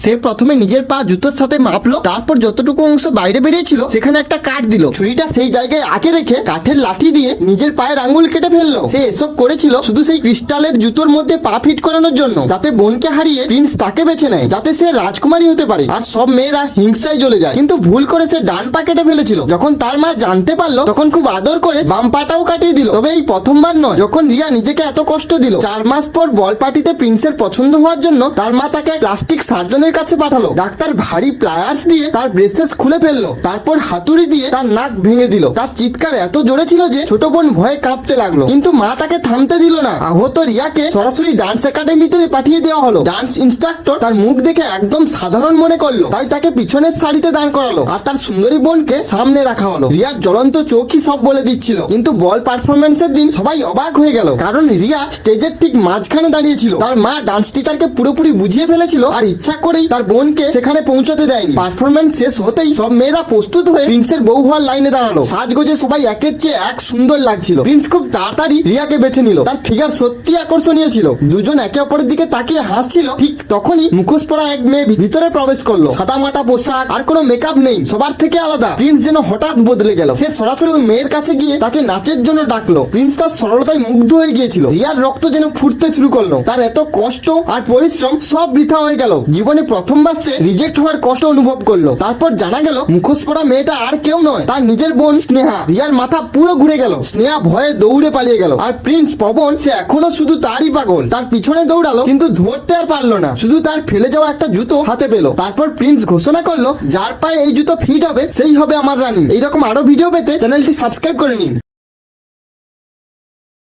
সে প্রথমে নিজের পা জুতোর সাথে মাপলো, তারপর যতটুকু অংশ বাইরে বেরিয়েছিল সেখানে একটা কাঠ দিল। ছুরিটা সেই জায়গায় আঁকে রেখে কাঠের লাঠি দিয়ে নিজের পায়ের আঙ্গুল কেটে ফেললো। সে এসব করেছিল শুধু সেই ক্রিস্টালের জুতোর মধ্যে পা ফিট করানোর জন্য, যাতে বোনকে হারিয়ে প্রিন্স তাকে বেছে নেয়, যাতে সে রাজকুমারী হতে পারে। আর সব মেয়েরা হিংসায় জ্বলে যায়, কিন্তু ভুল করে সে ডান পা কেটে ফেলেছিল। যখন তার মা জানতে পারলো তখন খুব আদর করে বাম পাটাও কাটিয়ে দিল। তবে এই প্রথমবার নয় যখন রিয়া নিজেকে এত কষ্ট দিল। 4 মাস পর বল পার্টিতে প্রিন্সের পছন্দ হওয়ার জন্য তার মা তাকে প্লাস্টিক সার্জনের কাছে পাঠালো। ডাক্তার ভারী প্লায়ার্স দিয়ে তার ব্রেসেস খুলে ফেললো, তারপর হাতুড়ি দিয়ে তার নাক ভেঙে দিল। তার চিৎকার এত জোরে ছিল যে ছোট বোন ভয়ে কাঁপতে লাগলো, কিন্তু মা তাকে থামতে দিল না। আহত রিয়াকে সরাসরি ডান্স একাডেমিতে পাঠিয়ে দেওয়া হলো। ডান্স ইনস্ট্রাক্টর তার মুখ দেখে একদম সাধারণ মনে করলো, তাই তাকে পিছনের সারিতে দাঁড় করালো আর তার সুন্দরী বোনকে সামনে রাখা হলো। রিয়ার জ্বলন্ত চোখই সব বলে দিচ্ছিল, কিন্তু বল পারফরমেন্সের দিন সবাই অবাক হয়ে গেল, কারণ রিয়া স্টেজের ঠিক মাঝখানে দাঁড়িয়েছিল। তার মা ডান্স টিচারকে পুরোপুরি বুঝিয়ে ফেলেছিল আর ইচ্ছা করেই তার বোনকে সেখানে পৌঁছাতে দেয়নি। পারফরমেন্স শেষ হতেই সব মেয়েরা প্রস্তুত হয়ে প্রিন্সের বউ হওয়ার লাইনে দাঁড়ালো। সাজগোজে সবাই একের চেয়ে এক সুন্দর লাগছিল। প্রিন্স খুব তাড়াতাড়ি রিয়াকে বেছে নিল। তার ফিগার সত্যি আকর্ষণীয় ছিল। দুজন একে অপরের দিকে তাকিয়ে হাসছিল। ঠিক তখনই মুখোশ পরা এক মেয়ে ভিতরে প্রবেশ করলো। সাদা মাটা পোশাক আর কোনো মেকআপ নেই, সবার থেকে আলাদা। প্রিন্স যেন হঠাৎ বদলে গেল। সে সরাসরি ওই মেয়ের কাছে গিয়ে তাকে নাচের জন্য ডাকলো। প্রিন্স তার সরলতায় মুগ্ধ হয়ে গিয়েছিল। রিয়ার রক্ত যেন ফুটতে শুরু করলো। তার এত কষ্ট আর পরিশ্রম সব বৃথা হয়ে গেল। জীবনে প্রথমবার সে রিজেক্ট হওয়ার কষ্ট অনুভব করলো। তারপর জানা গেল মুখোশ পরা মেয়েটা আর কেউ নয়, তার নিজের বোন স্নেহা। রিয়ার মাথা পুরো ঘুরে গেল। স্নেহা ভয়ে দৌড়ে পালিয়ে গেল। আর প্রিন্স পবন সে এখনো শুধু তারই পাগল। তার পিছনে দৌড়ালো, কিন্তু ধরতে আর পারলো না। শুধু তার ফেলে যাওয়া একটা জুতো হাতে পেল। তারপর প্রিন্স ঘোষণা করলো, যার পায়ে এই জুতো ফিট হবে সেই হবে আমার রানী। এইরকম আরো ভিডিও পেতে চ্যানেলটি সাবস্ক্রাইব করে নিন।